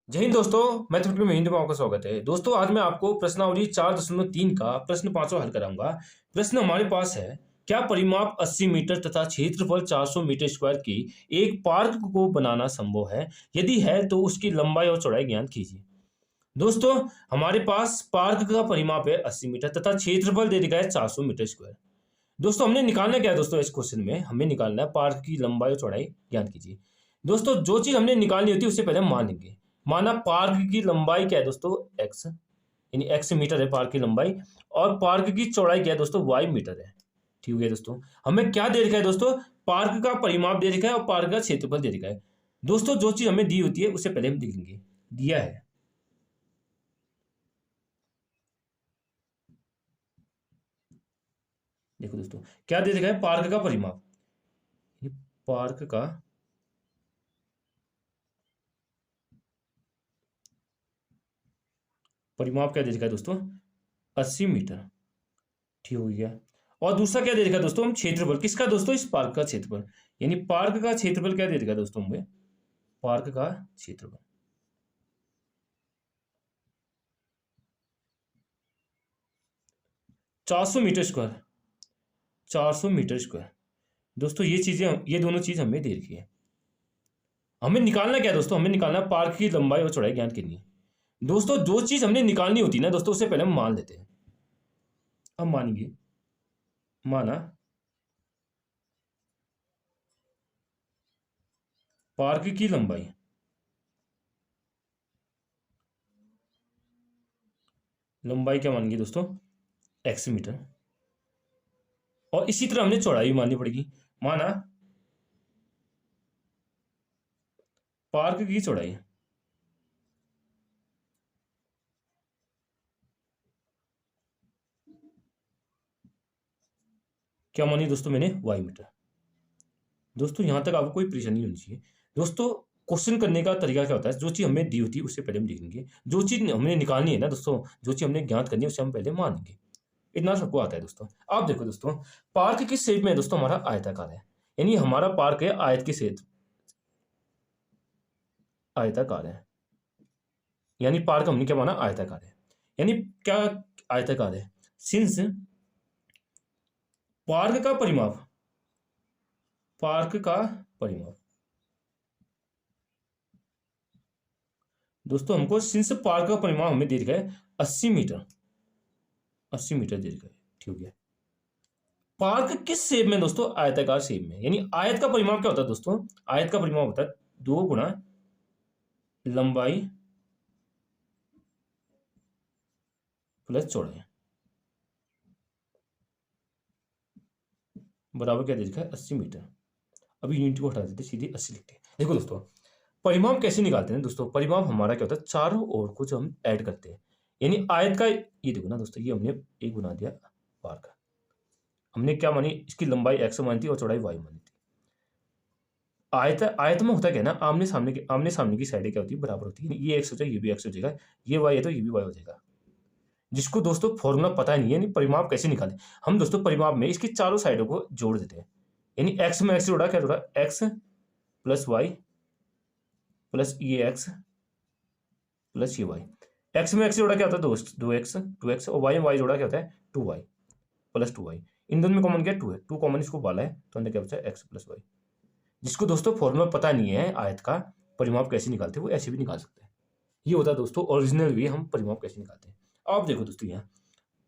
जय हिंद दोस्तों। मैथमेटिक्स में हिंदी में आपका स्वागत है। दोस्तों आज मैं आपको प्रश्नावली 4.3 का प्रश्न 5 हल कराऊंगा। प्रश्न हमारे पास है, क्या परिमाप 80 मीटर तथा क्षेत्रफल 400 मीटर स्क्वायर की एक पार्क को बनाना संभव है? यदि है तो उसकी लंबाई और चौड़ाई ज्ञात कीजिए। दोस्तों हमारे पास पार्क का परिमाप है 80 मीटर तथा क्षेत्रफल दे दिया है 400 मीटर स्क्वायर। दोस्तों हमने निकालना क्या है? दोस्तों इस क्वेश्चन में हमें निकालना है पार्क की लंबाई और चौड़ाई ज्ञात कीजिए। दोस्तों जो चीज हमने निकालनी होती है उससे पहले हम मान लेंगे। माना पार्क की लंबाई क्या है दोस्तों? एक्स, यानी एक्स मीटर है पार्क की लंबाई। और पार्क की चौड़ाई क्या है दोस्तों? वाई मीटर है। ठीक है दोस्तों, हमें क्या दे रखा है दोस्तों? पार्क का परिमाप दे रखा है और पार्क का क्षेत्रफल दे रखा है। दोस्तों जो चीज हमें दी होती है उससे पहले हम देख लेंगे। दिया है, देखो दोस्तों क्या दे रखा है? पार्क का परिमाप, ये पार्क का परिमाप क्या दे रखा है दोस्तों? 80 मीटर। ठीक हो गया। और दूसरा क्या दे रखा है दोस्तों? हम क्षेत्रफल किसका दोस्तों? इस पार्क का क्षेत्रफल, यानी पार्क का क्षेत्रफल क्या दे रखा है दोस्तों हमें? पार्क का क्षेत्रफल 400 मीटर स्क्वायर, 400 मीटर स्क्वायर। दोस्तों ये चीजें, ये दोनों चीज हमें दे रखी है। हमें निकालना क्या है दोस्तों? हमें निकालना है पार्क की लंबाई और चौड़ाई ज्ञात करनी है। दोस्तों जो चीज हमने निकालनी होती है ना दोस्तों, उससे पहले हम मान लेते हैं। अब मानेंगे, माना पार्क की लंबाई, लंबाई क्या मानेंगे दोस्तों? X metre. और इसी तरह हमने चौड़ाई भी माननी पड़ेगी। माना पार्क की चौड़ाई क्या मानी दोस्तों मैंने? Y metre. दोस्तों यहां तक आपको कोई परेशानी नहीं होनी चाहिए। दोस्तों क्वेश्चन करने का तरीका क्या होता है? जो चीज हमें दी होती है उससे पहले हम लिखेंगे, जो चीज हमने निकालनी है ना दोस्तों, जो चीज हमने ज्ञात करनी है उससे हम पहले मानेंगे। इतना सबको आता है दोस्तों। आप देखो दोस्तों, पार्क किस शेप में है दोस्तों? हमारा आयताकार है, यानी हमारा पार्क है आयत के क्षेत्र, आयताकार है। यानी पार्क हमने क्या माना? आयताकार है। यानी क्या आयताकार है? सिंस पार्क का परिमाप, पार्क का परिमाप दोस्तों हमको सिंस पार्क का परिमाप हमें दे रखा है 80 मीटर, 80 मीटर दे रखा है। ठीक है। पार्क किस शेप में दोस्तों? आयताकार शेप में। यानी आयत का परिमाप क्या होता है दोस्तों? आयत का परिमाप होता है 2 गुणा लंबाई प्लस चौड़ाई बराबर क्या दे रखा है? 80 मीटर। अभी यूनिट को हटा देते, सीधे 80 लिखते हैं। देखो दोस्तों परिमाप कैसे निकालते हैं दोस्तों? परिमाप हमारा क्या होता है? चारों ओर को जब हम ऐड करते हैं, यानी आयत का, ये देखो ना दोस्तों, ये हमने एक बना दिया पार का। हमने क्या मानी? इसकी लंबाई एक्स मानी थी और चौड़ाई वाई मानी थी। आयत, आयत में होता क्या है ना, आमने सामने की साइडें क्या होती है? बराबर होती है। यानी ये एक्स हो जाएगा, ये भी एक्स हो जाएगा, ये वाई है तो ये भी वाई हो जाएगा। जिसको दोस्तों फॉर्मूला पता नहीं है, यानी परिमाप कैसे निकालें? हम दोस्तों परिमाप में इसकी चारों साइडों को जोड़ देते हैं। यानी एक्स में एक्स जोड़ा, क्या जोड़ा? एक्स प्लस वाई प्लस ये एक्स प्लस ये वाई। एक्स में एक्स जोड़ा क्या होता है दोस्त? 2x, 2x। और वाई में वाई जोड़ा क्या होता है? 2y plus 2y। इन दोनों में कॉमन क्या? 2 है, 2 कॉमन इसको वाला है तो अंदर क्या बचा है? X plus y. जिसको दोस्तों फॉर्मूला पता नहीं है आयत का परिमाप कैसे निकालते हैं, वो ऐसे भी निकाल सकते हैं। ये होता है दोस्तों ओरिजिनल वे, हम परिमाप कैसे निकालते हैं। आप देखो दोस्तों, यहाँ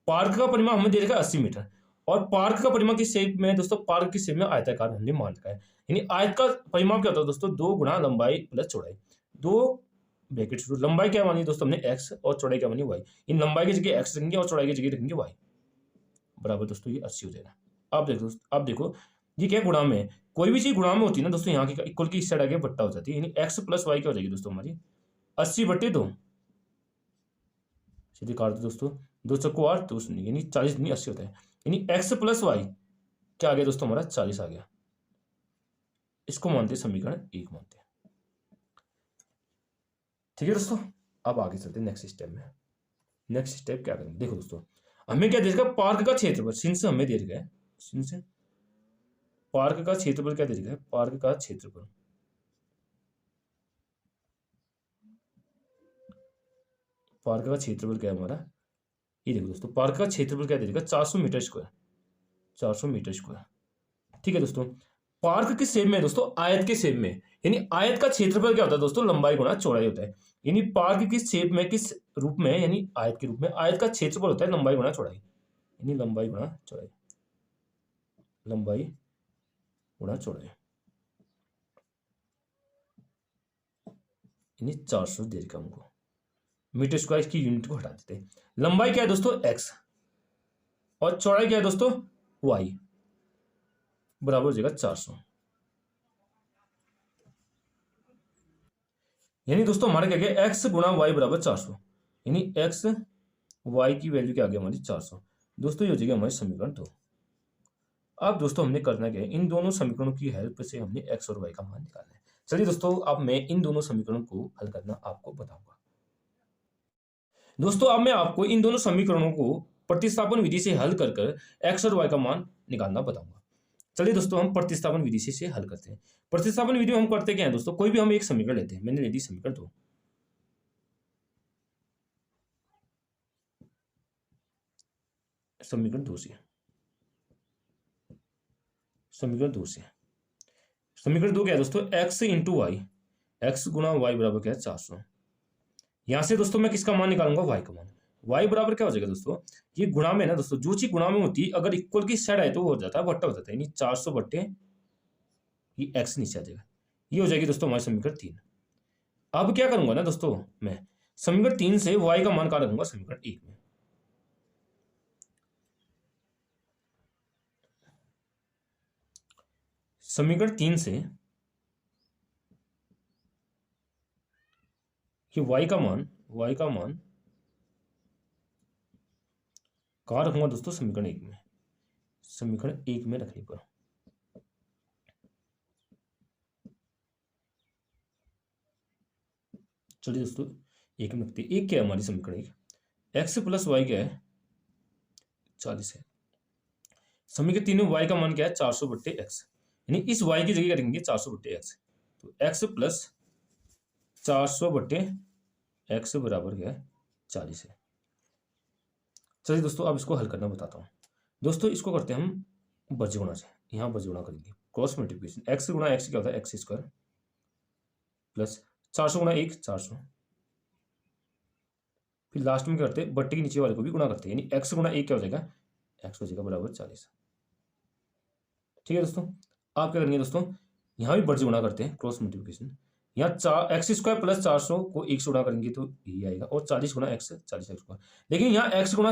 पार्क का परिमाप हमें दे रखा है 80 मीटर। और पार्क का परिमाप किस शेप में है दोस्तों? पार्क की शेप में आयताकार हमने मान रखा है। यानी आयत का परिमाप क्या होता है दोस्तों? 2 गुणा लंबाई प्लस चौड़ाई। दो ब्रैकेट शुरू, लंबाई क्या मानी दोस्तों हमने? एक्स, और चौड़ाई क्या मानी? वाई। इन लंबाई की जगह एक्स रखेंगे और चौड़ाई की जगह रखेंगे वाई। बराबर दोस्तों ये 80 हो जाएगा। आप देखो दोस्तों, आप देखो ये क्या गुणा में है? कोई भी चीज गुणा में होती है ना दोस्तों, यहाँ की इक्वल की इस साइड आगे बट्टा हो जाती है। यानी एक्स प्लस वाई क्या हो जाएगी दोस्तों हमारी? 80/2। सीधे काट दो दोस्तों, 2 चक्को 8, 2 शून्य, यानी 40 नहीं 80 होता है। यानी एक्स प्लस वाई क्या आ गया दोस्तों? हमारा 40 आ गया। इसको मानते हैं समीकरण 1 मानते हैं। ठीक है दोस्तों, अब आगे चलते हैं नेक्स्ट स्टेप में। नेक्स्ट स्टेप क्या करेंगे? देखो दोस्तों हमें क्या दे रखा है? पार्क का क्षेत्रफल, सिंस हमें दे रखा है, सिंस पार्क का क्षेत्रफल क्या दे रखा है? पार्क का क्षेत्रफल पार्क का क्षेत्रफल क्या है हमारा, ये देखो दोस्तों, पार्क का क्षेत्रफल क्या दे देगा, 400 मीटर स्क्वायर, 400 मीटर स्क्वायर। ठीक है दोस्तों, पार्क किस शेप में है दोस्तों, आयत के शेप में, यानी आयत का क्षेत्रफल क्या होता है दोस्तों, लंबाई गुणा चौड़ाई होता है। यानी पार्क किस शेप में, किस रूप में, यानी आयत के रूप में, आयत का क्षेत्रफल होता है लंबाई गुणा चौड़ाई, यानी लंबाई गुणा चौड़ाई, लंबाई गुणा चौड़ाई, यानी 400 दे रखा हमको। मीटर स्क्वायर की यूनिट को हटा देते हैं। लंबाई क्या है दोस्तों, एक्स, और चौड़ाई क्या है दोस्तों, वाई, बराबर हो जाएगा 400। यानी दोस्तों हमारा क्या गया, एक्स गुणा वाई बराबर 400, यानी एक्स वाई की वैल्यू क्या आ गया हमारी 400। दोस्तों ये हो जाएगा हमारी समीकरण 2। अब दोस्तों हमने करना क्या है, इन दोनों समीकरणों की हेल्प से हमने एक्स और वाई का मान निकालना है। चलिए दोस्तों, अब मैं इन दोनों समीकरणों को हल करना आपको बताऊंगा। दोस्तों अब मैं आपको इन दोनों समीकरणों को प्रतिस्थापन विधि से हल कर कर एक्स और वाई का मान निकालना बताऊंगा। चलिए दोस्तों, हम प्रतिस्थापन विधि से हल करते हैं। प्रतिस्थापन विधि में हम करते क्या है दोस्तों, कोई भी हम एक समीकरण लेते हैं। मैंने ले ली समीकरण 2, समीकरण 2 से, समीकरण 2 से, समीकरण 2 क्या है दोस्तों, एक्स इंटू वाई, एक्स गुणा वाई बराबर क्या है 400। यहां से दोस्तों मैं किसका मान निकालूंगा, वाई का मान। वाई बराबर क्या हो जाएगा दोस्तों, ये गुणा में ना दोस्तों, जो चीज गुणा में होती है अगर इक्वल की साइड आए तो वो हो जाता है बट्टा हो जाता है, यानी 400 बट्टे ये एक्स नीचे आ जाएगा। ये हो जाएगी दोस्तों हमारी समीकरण 3। अब क्या करूंगा ना दोस्तों, मैं समीकरण 3 से वाई का मान कहाँ रखूंगा, समीकरण 1 में। समीकरण 3 से कि y का मान कहाँ रखूंगा दोस्तों, समीकरण 1 में, समीकरण 1 में रखने पर। चलिए दोस्तों 1 में रखते हैं। एक क्या है हमारी समीकरण 1, एक्स प्लस वाई क्या है 40 है। समीकरण 3 में y का मान क्या है 400 बट्टे एक्स, यानी इस y की जगह करेंगे 400 बट्टे एक्स, तो x प्लस 400 बट्टे एक्स बराबर क्या है 40 है। चलिए दोस्तों अब इसको हल करना बताता हूँ। दोस्तों इसको करते हैं हम बजगुणा से, यहाँ बजगुणा करेंगे, क्रॉस मल्टीप्लिकेशन, एक्स गुणा एक्स क्या होता है, एक्स स्क्वायर प्लस 400 गुणा 1 400, फिर लास्ट में क्या करते हैं, बट्टे के नीचे वाले को भी गुणा करते हैं, यानी एक्स गुणा 1 क्या हो जाएगा, एक्स हो जाएगा बराबर 40। ठीक है दोस्तों, आप क्या करेंगे दोस्तों, यहाँ भी बट गुणा करते हैं, क्रॉस मल्टीप्लिकेशन, यहाँ चार एक्स स्क्वायर प्लस 400 को 1 से गुणा करेंगे तो यही आएगा, और 40 गुणा एक्स 40 एक्स स्क्वायर। लेकिन यहाँ एक्स गुणा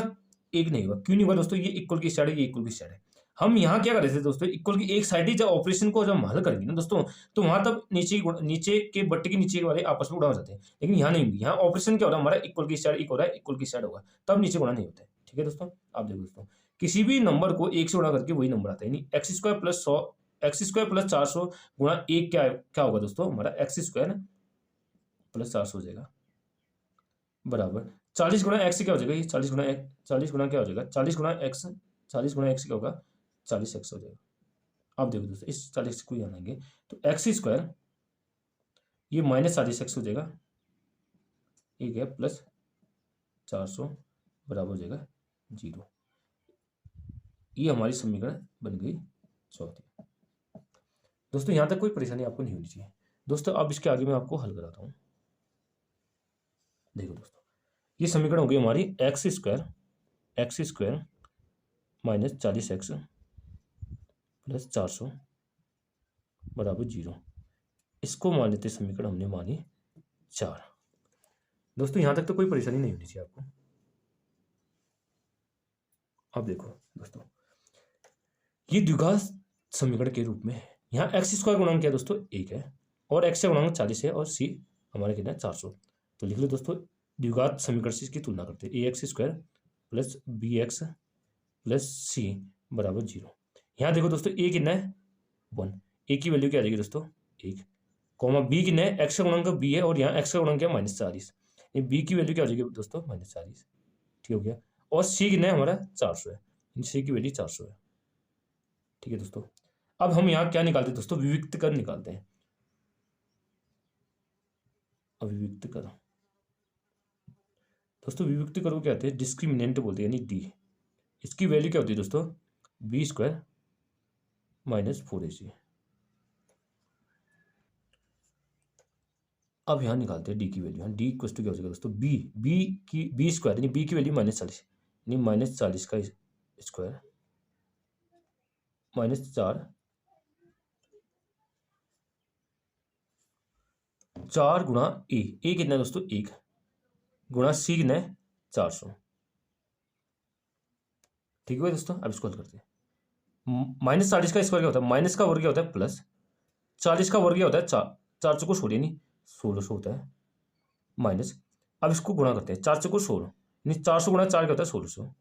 1 नहीं होगा, क्यों नहीं होगा दोस्तों, ये इक्वल की साइड है, ये इक्वल की साइड है। हम यहाँ क्या कर रहे थे दोस्तों, इक्वल की एक साइड ही जब ऑपरेशन को जब हम हल करेंगे ना दोस्तों, तो वहां तब नीचे के बट्टे के नीचे वाले आपस में गुणा हो जाते हैं, लेकिन यहाँ नहीं होंगे। यहाँ ऑपरेशन क्या हो रहा है हमारा, इक्वल की साइड इक्वल है, इक्वल की साइड होगा, तब नीचे गुणा नहीं होता है। ठीक है दोस्तों, आप देखो दोस्तों, किसी भी नंबर को 1 से गुणा करके वही नंबर आता है, यानी x square plus 100, x square plus 400 गुणा 1 क्या होगा दोस्तों, हमारा एक्स स्क्वायर प्लस 400 हो जाएगा बराबर 40 गुणा एक्स क्या हो जाएगा, ये 40 गुणा एक्स, 40 गुणा क्या हो जाएगा, 40 गुणा एक्स, 40 गुणा एक्स क्या होगा 40 एक्स हो जाएगा। अब देखो दोस्तों, इस 40 को यहाँ लाएंगे तो एक्स स्क्वायर ये माइनस 40 एक्स हो जाएगा, ये क्या प्लस 400 बराबर हो जाएगा 0। ये हमारी समीकरण बन गई चौथी। दोस्तों यहाँ तक कोई परेशानी आपको नहीं होनी चाहिए। दोस्तों अब इसके आगे मैं आपको हल कराता हूँ। देखो दोस्तों, ये समीकरण हो गई हमारी x square minus 40 x plus 400 बराबर 0। इसको मान लेते समीकरण हमने मानी 4। दोस्तों यहाँ तक तो कोई परेशानी नहीं होनी चाहिए आपको। अब देखो दोस्तों, ये द्विघात समीकरण के रूप में यहाँ एक्स स्क्वायर गुणांक क्या है दोस्तों 1 है, और एक्स का गुणांक 40 है, और सी हमारे कितना है 400। तो लिख लो दोस्तों, द्विघात समीकरण से इसकी तुलना करते हैं, a x square plus b x plus c बराबर 0। यहाँ देखो दोस्तों, ए कितना है 1, ए की वैल्यू क्या आ जाएगी दोस्तों 1, कॉमा बी कितना है, एक्स का गुणांक बी है, और यहाँ एक्स का गुणांक क्या -40, बी की वैल्यू क्या हो जाएगी दोस्तों -40। ठीक हो गया, और सी कितना है हमारा 400 है, सी की वैल्यू 400 है। ठीक है दोस्तों, अब हम यहाँ क्या निकालते हैं दोस्तों, विविक्त कर निकालते हैं। अविविक्त कर, दोस्तों विभक्तिकर को क्या कहते हैं, डिस्क्रिमिनेंट बोलते हैं, यानी डी। इसकी वैल्यू क्या होती है दोस्तों, बी स्क्वायर माइनस 4ac। अब यहाँ निकालते हैं डी की वैल्यू। डी इक्वल टू क्या हो जाएगा दोस्तों, बी स्क्वायर, यानी बी की वैल्यू -40, यानी -40 का स्क्वायर -4 4 गुणा ए कितना है दोस्तों, 1 गुणा सी कितना है 400। ठीक है दोस्तों, अब इसको हल करते हैं। -40 का स्क्वायर क्या होता है, माइनस का वर्ग क्या होता है प्लस, 40 का वर्ग क्या होता है 4 चौको 16 यानी 1600 होता है माइनस। अब इसको गुणा करते हैं, 4 चौको 16 यानी 400 गुणा 4 क्या होता है 1600।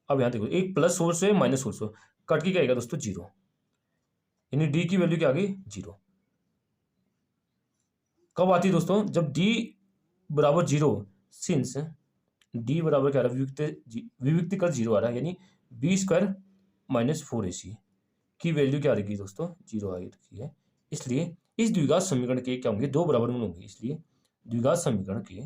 अब यहाँ देखो एक प्लस 1600 है माइनस 1600, कट के क्या आएगा दोस्तों 0, यानी डी की वैल्यू क्या आ गई 0। कब आती है दोस्तों, जब डी बराबर 0, सिंस डी बराबर क्या आ रहा है, विभक्ति कर 0 आ रहा है, यानी बी स्क्वायर माइनस 4ac की वैल्यू क्या आ रही दोस्तों 0 आ रही है। इसलिए इस द्विघात समीकरण के क्या होंगे, दो बराबर मूल होंगे। इसलिए द्विघात समीकरण के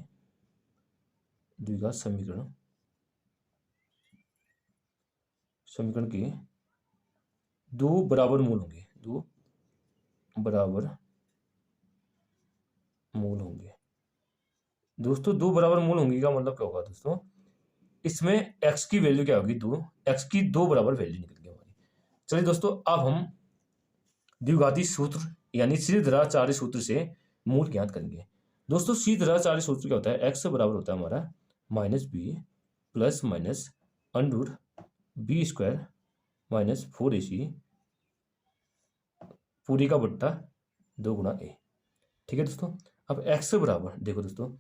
दो बराबर मूल होंगे, दो बराबर मूल होंगे। दोस्तों दो बराबर मूल होंगे का मतलब क्या होगा दोस्तों, इसमें x की वैल्यू क्या होगी, x की दो बराबर वैल्यू निकल गई हमारी। चलिए दोस्तों अब हम द्विघाती सूत्र यानी श्रीधराचार्य सूत्र से मूल ज्ञात करेंगे। दोस्तों श्रीधराचार्य सूत्र क्या होता है, x बराबर होता है हमारा -b plus minus under b square minus 4ac पूरी का बट्टा 2 गुणा a। ठीक है दोस्तों, अब x बराबर देखो दोस्तों,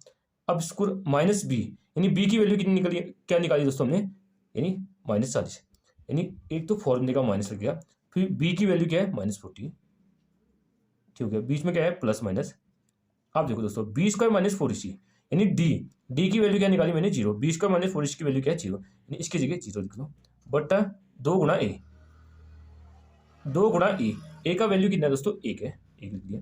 अब इसको माइनस बी, यानी b की वैल्यू कितनी निकली, क्या निकाली दोस्तों हमने, यानी -40, यानी एक तो फॉर्मूले का माइनस लग गया, फिर b की वैल्यू क्या है -40। ठीक है, बीच में क्या है प्लस माइनस। आप देखो दोस्तों बी स्क्वायर माइनस 4ac, यानी डी की वैल्यू क्या निकाली मैंने 0, बी स्क्वायर माइनस 4ac की वैल्यू क्या है 0, यानी इसकी जगह 0 लिख लो बट्टा 2 गुणा ए। 2 गुणा ए का वैल्यू कितना है दोस्तों 1 है, 1 लिख दिया।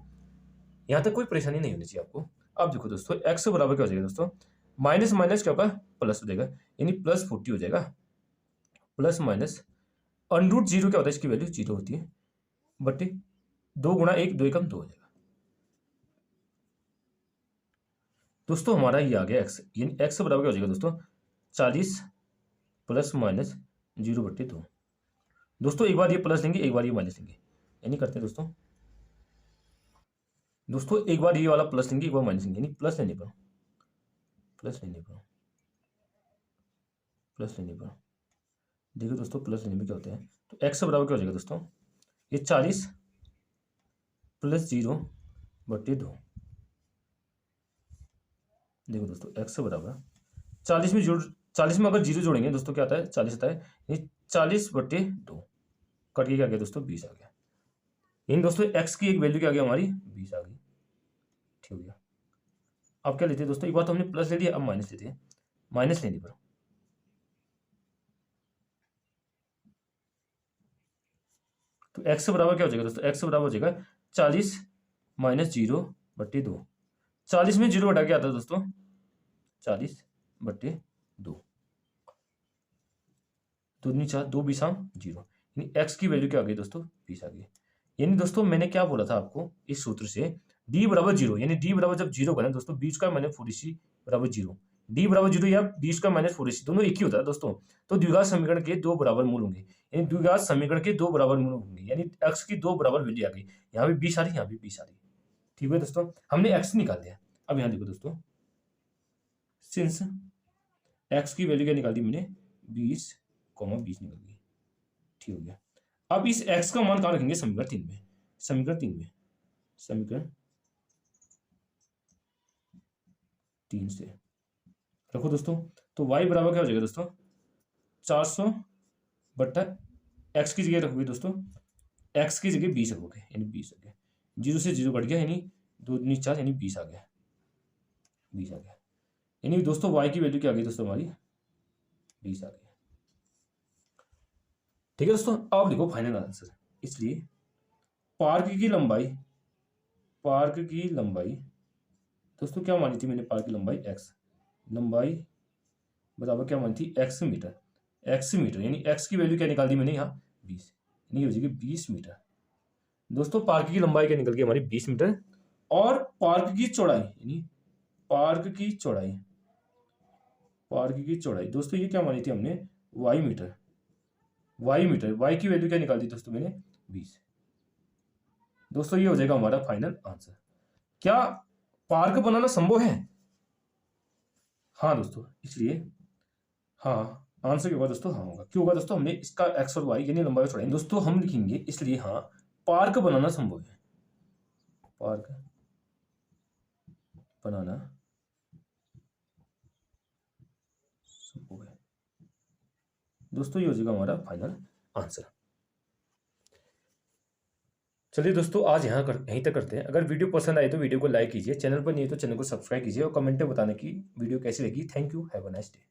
यहाँ तक कोई परेशानी नहीं होनी चाहिए आपको। अब देखो दोस्तों x बराबर क्या हो जाएगा दोस्तों, माइनस माइनस क्या होगा प्लस हो जाएगा, यानी प्लस 40 हो जाएगा, प्लस माइनस अंडरूट 0 क्या होता है, इसकी वैल्यू 0 होती है, बट्टे 2 गुणा 1, 2 एकम 2 हो जाएगा। दोस्तों हमारा ये आ गया x, यानी x बराबर क्या हो जाएगा दोस्तों 40 प्लस माइनस 0/2। दोस्तों एक बार ये प्लस लेंगे, एक बार ये माइनस लेंगे, यानी करते हैं दोस्तों एक बार ये वाला प्लस लेंगे, एक बार माइनस लेंगे, यानी प्लस लेने पर देखो दोस्तों प्लस लेने में क्या होता है, तो x बराबर क्या हो जाएगा दोस्तों, ये 40 प्लस 0/2। देखो दोस्तों x बराबर 40 में अगर 0 जोड़ेंगे दोस्तों क्या आता है 40 आता है, यानी 40/2 कट के क्या गया दोस्तों 20 आ गया। यानी दोस्तों x की एक वैल्यू क्या आ गई हमारी 20 आ गई। ठीक हो गया। अब क्या लेते हैं दोस्तों, एक बार तो हमने प्लस ले लिया, अब माइनस लेते हैं। माइनस लेने पर तो x बराबर क्या हो जाएगा दोस्तों, x बराबर हो जाएगा 40 माइनस 0/2। 40 में 0 बटा क्या आता है दोस्तों 40/2, 2 दूनी 4, 2 20 0, यानी x की वैल्यू क्या आ गई दोस्तों 20 आ गई। यानी दोस्तों मैंने क्या बोला था आपको इस सूत्र से, d बराबर 0, यानी d बराबर जब 0 बना दोस्तों b स्क्वायर माइनस 4ac बराबर 0, d बराबर 0 या b स्क्वायर माइनस 4ac दोनों एक ही होता है दोस्तों। तो द्विघात समीकरण के दो बराबर मूल होंगे, यानी द्विघात समीकरण के दो बराबर मूल होंगे, यानी x की दो बराबर वैल्यू आ गई, यहाँ भी 20 आ रही, यहाँ भी 20 आ रही। ठीक है दोस्तों, हमने x निकाल दिया। अब यहाँ देखो दोस्तों, सिंस x की वैल्यू क्या निकाल दी मैंने 20 निकल गई। ठीक हो गया। अब इस x का मान कहाँ रखेंगे, समीकरण 3 में, समीकरण 3 से रखो दोस्तों। तो y बराबर क्या हो जाएगा दोस्तों 400 बट्टा x की जगह रखोगे दोस्तों, x की जगह 20 रखोगे, यानी 20 आ गया, 0 से 0 कट गया, यानी 2 दूनी 4, यानी 20 आ गया, 20 आ गया। यानी दोस्तों y की वैल्यू क्या आ गई दोस्तों हमारी 20 आ गई। ठीक है दोस्तों, अब देखो फाइनल आंसर। इसलिए पार्क की लंबाई दोस्तों क्या मानी थी मैंने, पार्क की लंबाई x, लंबाई बराबर क्या मानी थी, x मीटर। x मीटर यानी x की वैल्यू क्या निकाल दी मैंने यहाँ 20, यानी हो जाएगी 20 मीटर। दोस्तों पार्क की लंबाई क्या निकल गई हमारी 20 मीटर, और पार्क की चौड़ाई यानी पार्क की चौड़ाई, पार्क की चौड़ाई दोस्तों ये क्या मानी थी हमने, y metre. y metre, y की वैल्यू क्या निकाल दी दोस्तों मैंने 20। दोस्तों ये हो जाएगा हमारा फाइनल आंसर। क्या पार्क बनाना संभव है? हाँ दोस्तों, इसलिए हाँ आंसर क्या होगा दोस्तों, हाँ होगा। क्यों होगा दोस्तों, हमने इसका x और y यानी लंबाई और चौड़ाई दोस्तों हम लिखेंगे, इसलिए हाँ पार्क बनाना संभव है, पार्क बनाना संभव है। दोस्तों ये हो जाएगा हमारा फाइनल आंसर। चलिए दोस्तों आज यहीं तक करते हैं। अगर वीडियो पसंद आए तो वीडियो को लाइक कीजिए, चैनल पर नहीं है तो चैनल को सब्सक्राइब कीजिए और कमेंट में बताने की वीडियो कैसी लगी। Thank you, have a nice day.